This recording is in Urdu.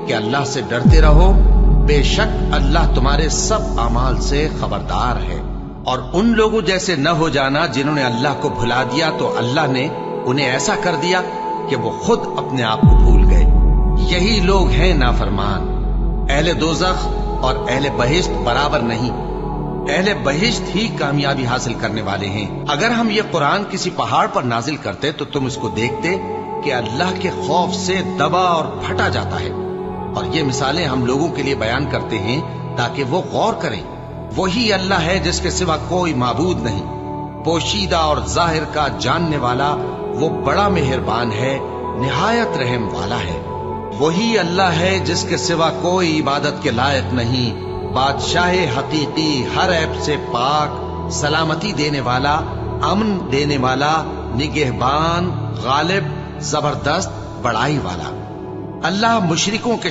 کہ اللہ سے ڈرتے رہو، بے شک اللہ تمہارے سب اعمال سے خبردار ہے۔ اور ان لوگوں جیسے نہ ہو جانا جنہوں نے اللہ کو بھلا دیا تو اللہ نے انہیں ایسا کر دیا کہ وہ خود اپنے آپ کو بھول گئے۔ یہی لوگ ہیں نافرمان۔ اہل دوزخ اور اہل بہشت برابر نہیں، اہل بہشت ہی کامیابی حاصل کرنے والے ہیں۔ اگر ہم یہ قرآن کسی پہاڑ پر نازل کرتے تو تم اس کو دیکھتے کہ اللہ کے خوف سے دبا اور پھٹا جاتا ہے۔ اور یہ مثالیں ہم لوگوں کے لیے بیان کرتے ہیں تاکہ وہ غور کریں۔ وہی اللہ ہے جس کے سوا کوئی معبود نہیں، پوشیدہ اور ظاہر کا جاننے والا، وہ بڑا مہربان ہے، نہایت رحم والا ہے۔ وہی اللہ ہے جس کے سوا کوئی عبادت کے لائق نہیں، بادشاہ حقیقی، ہر عیب سے پاک، سلامتی دینے والا، امن دینے والا، نگہبان، غالب، زبردست، بڑائی والا۔ اللہ مشرکوں کے